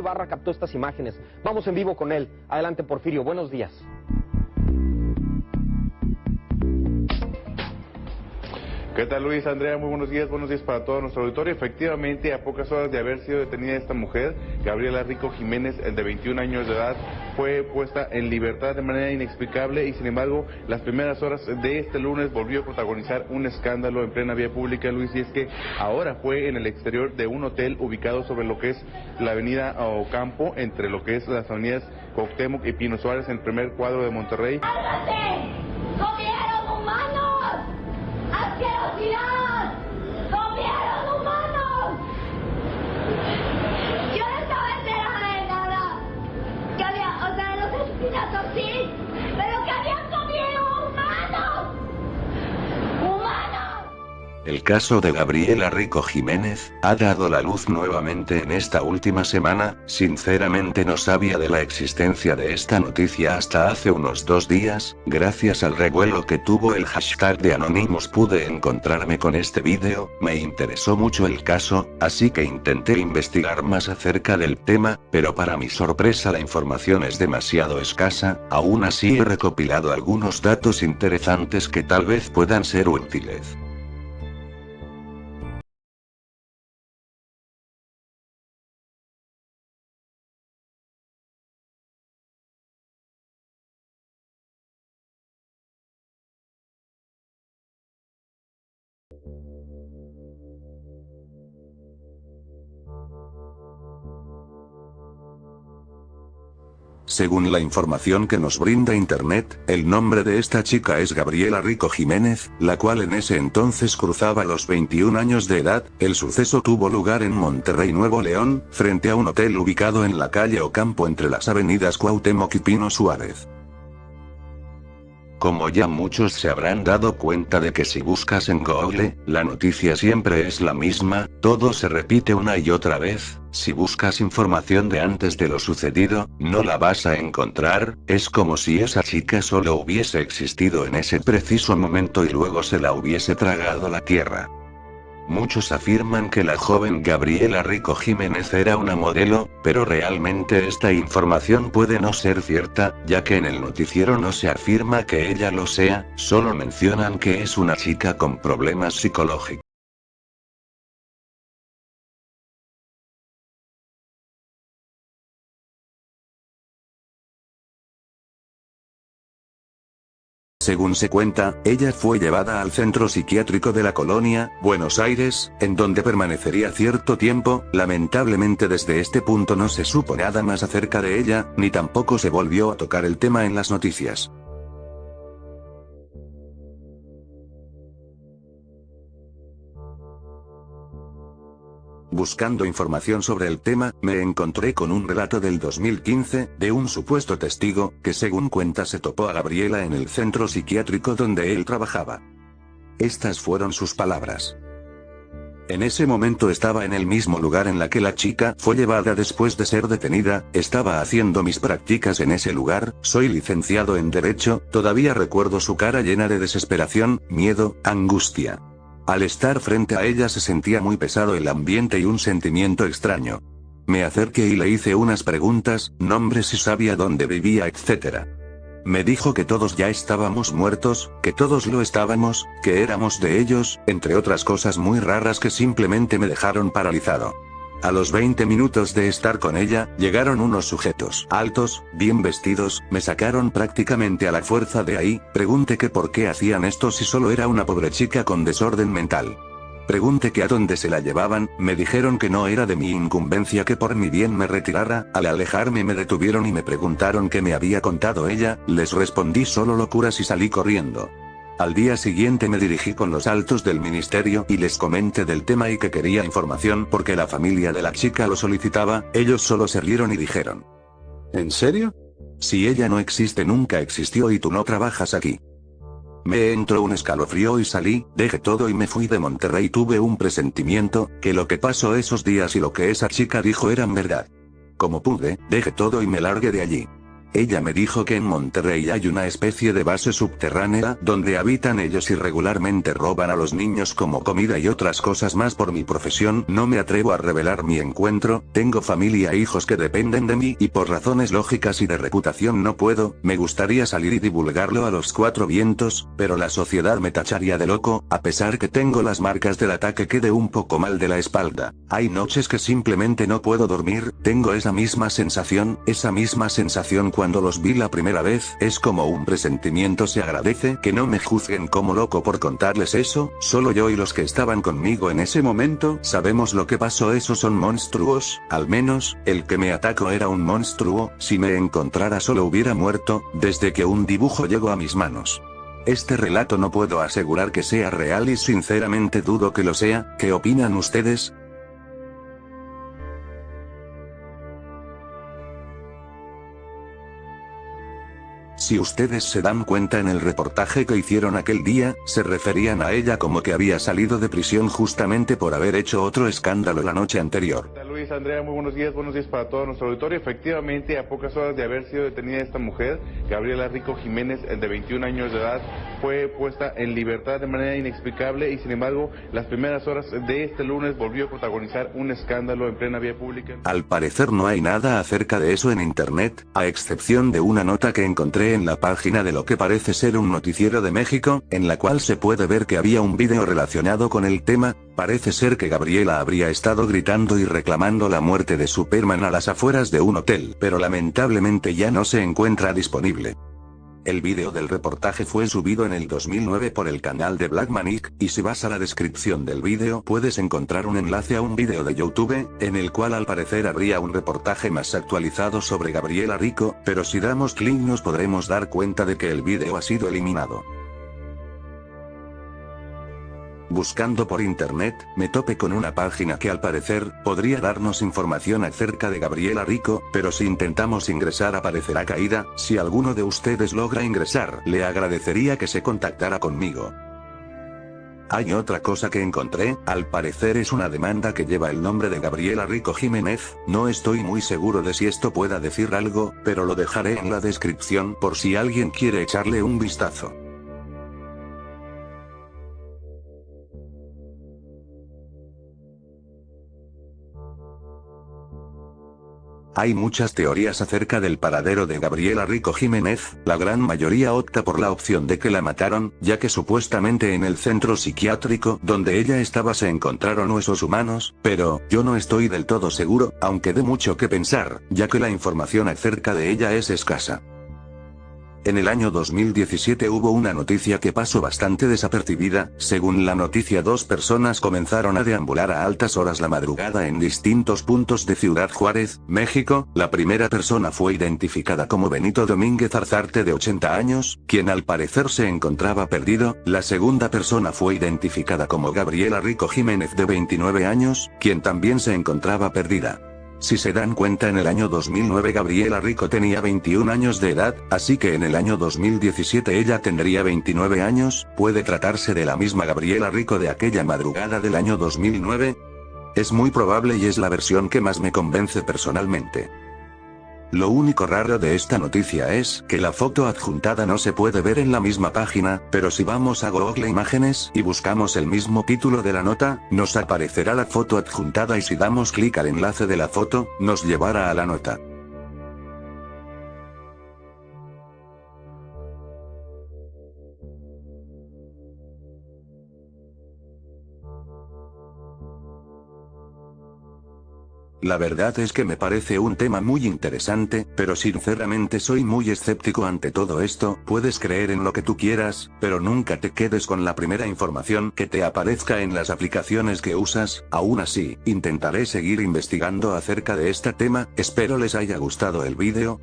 Ibarra captó estas imágenes. Vamos en vivo con él. Adelante, Porfirio. Buenos días. ¿Qué tal, Luis? Andrea, muy buenos días para todo nuestro auditorio. Efectivamente, a pocas horas de haber sido detenida esta mujer, Gabriela Rico Jiménez, de 21 años de edad, fue puesta en libertad de manera inexplicable y, sin embargo, las primeras horas de este lunes volvió a protagonizar un escándalo en plena vía pública, Luis, y es que ahora fue en el exterior de un hotel ubicado sobre lo que es la avenida Ocampo, entre lo que es las avenidas Cuauhtémoc y Pino Suárez, en el primer cuadro de Monterrey. ¡Cálmate! ¡Comieron humanos! ¡Asquerosidad! ¡Comieron humanos! Yo no estaba enterada de nada. Que había, o sea, los asesinatos sí, pero que habían comido humanos. ¡Humanos! El caso de Gabriela Rico Jiménez ha dado la luz nuevamente en esta última semana. Sinceramente no sabía de la existencia de esta noticia hasta hace unos 2 días. Gracias al revuelo que tuvo el hashtag de Anonymous pude encontrarme con este vídeo. Me interesó mucho el caso, así que intenté investigar más acerca del tema, pero para mi sorpresa la información es demasiado escasa. Aún así he recopilado algunos datos interesantes que tal vez puedan ser útiles. Según la información que nos brinda internet, el nombre de esta chica es Gabriela Rico Jiménez, la cual en ese entonces cruzaba los 21 años de edad. El suceso tuvo lugar en Monterrey, Nuevo León, frente a un hotel ubicado en la calle Ocampo entre las avenidas Cuauhtémoc y Pino Suárez. Como ya muchos se habrán dado cuenta de que si buscas en Google, la noticia siempre es la misma, todo se repite una y otra vez. Si buscas información de antes de lo sucedido, no la vas a encontrar. Es como si esa chica solo hubiese existido en ese preciso momento y luego se la hubiese tragado la tierra. Muchos afirman que la joven Gabriela Rico Jiménez era una modelo, pero realmente esta información puede no ser cierta, ya que en el noticiero no se afirma que ella lo sea, solo mencionan que es una chica con problemas psicológicos. Según se cuenta, ella fue llevada al centro psiquiátrico de la colonia, Buenos Aires, en donde permanecería cierto tiempo. Lamentablemente desde este punto no se supo nada más acerca de ella, ni tampoco se volvió a tocar el tema en las noticias. Buscando información sobre el tema, me encontré con un relato del 2015, de un supuesto testigo, que según cuenta se topó a Gabriela en el centro psiquiátrico donde él trabajaba. Estas fueron sus palabras. En ese momento estaba en el mismo lugar en la que la chica fue llevada después de ser detenida, estaba haciendo mis prácticas en ese lugar, soy licenciado en Derecho, todavía recuerdo su cara llena de desesperación, miedo, angustia. Al estar frente a ella se sentía muy pesado el ambiente y un sentimiento extraño. Me acerqué y le hice unas preguntas, nombres si sabía dónde vivía, etc. Me dijo que todos ya estábamos muertos, que todos lo estábamos, que éramos de ellos, entre otras cosas muy raras que simplemente me dejaron paralizado. A los 20 minutos de estar con ella, llegaron unos sujetos altos, bien vestidos, me sacaron prácticamente a la fuerza de ahí. Pregunté que por qué hacían esto si solo era una pobre chica con desorden mental. Pregunté que a dónde se la llevaban, me dijeron que no era de mi incumbencia, que por mi bien me retirara. Al alejarme me detuvieron y me preguntaron qué me había contado ella, les respondí solo locuras y salí corriendo. Al día siguiente me dirigí con los altos del ministerio y les comenté del tema y que quería información porque la familia de la chica lo solicitaba. Ellos solo se rieron y dijeron: ¿En serio? Si ella no existe, nunca existió y tú no trabajas aquí. Me entró un escalofrío y salí, dejé todo y me fui de Monterrey. Tuve un presentimiento, que lo que pasó esos días y lo que esa chica dijo eran verdad. Como pude, dejé todo y me largué de allí. Ella me dijo que en Monterrey hay una especie de base subterránea donde habitan ellos y regularmente roban a los niños como comida y otras cosas más. Por mi profesión no me atrevo a revelar mi encuentro, tengo familia e hijos que dependen de mí y por razones lógicas y de reputación no puedo. Me gustaría salir y divulgarlo a los cuatro vientos, pero la sociedad me tacharía de loco, a pesar que tengo las marcas del ataque. Quedé un poco mal de la espalda. Hay noches que simplemente no puedo dormir, tengo esa misma sensación cuando los vi la primera vez. Es como un presentimiento. Se agradece que no me juzguen como loco por contarles eso, solo yo y los que estaban conmigo en ese momento sabemos lo que pasó. Esos son monstruos, al menos, el que me atacó era un monstruo. Si me encontrara solo hubiera muerto, desde que un dibujo llegó a mis manos. Este relato no puedo asegurar que sea real y sinceramente dudo que lo sea. ¿Qué opinan ustedes? Si ustedes se dan cuenta, en el reportaje que hicieron aquel día, se referían a ella como que había salido de prisión justamente por haber hecho otro escándalo la noche anterior. Hola Luis, Andrea, muy buenos días para todo nuestro auditorio. Efectivamente, a pocas horas de haber sido detenida esta mujer, Gabriela Rico Jiménez, de 21 años de edad, fue puesta en libertad de manera inexplicable y sin embargo, las primeras horas de este lunes volvió a protagonizar un escándalo en plena vía pública. Al parecer no hay nada acerca de eso en internet, a excepción de una nota que encontré en la página de lo que parece ser un noticiero de México, en la cual se puede ver que había un vídeo relacionado con el tema. Parece ser que Gabriela habría estado gritando y reclamando la muerte de Superman a las afueras de un hotel, pero lamentablemente ya no se encuentra disponible. El vídeo del reportaje fue subido en el 2009 por el canal de Black Manic, y si vas a la descripción del vídeo puedes encontrar un enlace a un vídeo de YouTube, en el cual al parecer habría un reportaje más actualizado sobre Gabriela Rico, pero si damos clic nos podremos dar cuenta de que el vídeo ha sido eliminado. Buscando por internet, me topé con una página que al parecer podría darnos información acerca de Gabriela Rico, pero si intentamos ingresar aparecerá caída. Si alguno de ustedes logra ingresar, le agradecería que se contactara conmigo. Hay otra cosa que encontré, al parecer es una demanda que lleva el nombre de Gabriela Rico Jiménez. No estoy muy seguro de si esto pueda decir algo, pero lo dejaré en la descripción por si alguien quiere echarle un vistazo. Hay muchas teorías acerca del paradero de Gabriela Rico Jiménez. La gran mayoría opta por la opción de que la mataron, ya que supuestamente en el centro psiquiátrico donde ella estaba se encontraron huesos humanos, pero yo no estoy del todo seguro, aunque dé mucho que pensar, ya que la información acerca de ella es escasa. En el año 2017 hubo una noticia que pasó bastante desapercibida. Según la noticia, dos personas comenzaron a deambular a altas horas la madrugada en distintos puntos de Ciudad Juárez, México. La primera persona fue identificada como Benito Domínguez Arzarte, de 80 años, quien al parecer se encontraba perdido. La segunda persona fue identificada como Gabriela Rico Jiménez, de 29 años, quien también se encontraba perdida. Si se dan cuenta, en el año 2009 Gabriela Rico tenía 21 años de edad, así que en el año 2017 ella tendría 29 años, ¿puede tratarse de la misma Gabriela Rico de aquella madrugada del año 2009? Es muy probable y es la versión que más me convence personalmente. Lo único raro de esta noticia es que la foto adjuntada no se puede ver en la misma página, pero si vamos a Google Imágenes y buscamos el mismo título de la nota, nos aparecerá la foto adjuntada y si damos clic al enlace de la foto, nos llevará a la nota. La verdad es que me parece un tema muy interesante, pero sinceramente soy muy escéptico ante todo esto. Puedes creer en lo que tú quieras, pero nunca te quedes con la primera información que te aparezca en las aplicaciones que usas. Aún así, intentaré seguir investigando acerca de este tema. Espero les haya gustado el vídeo.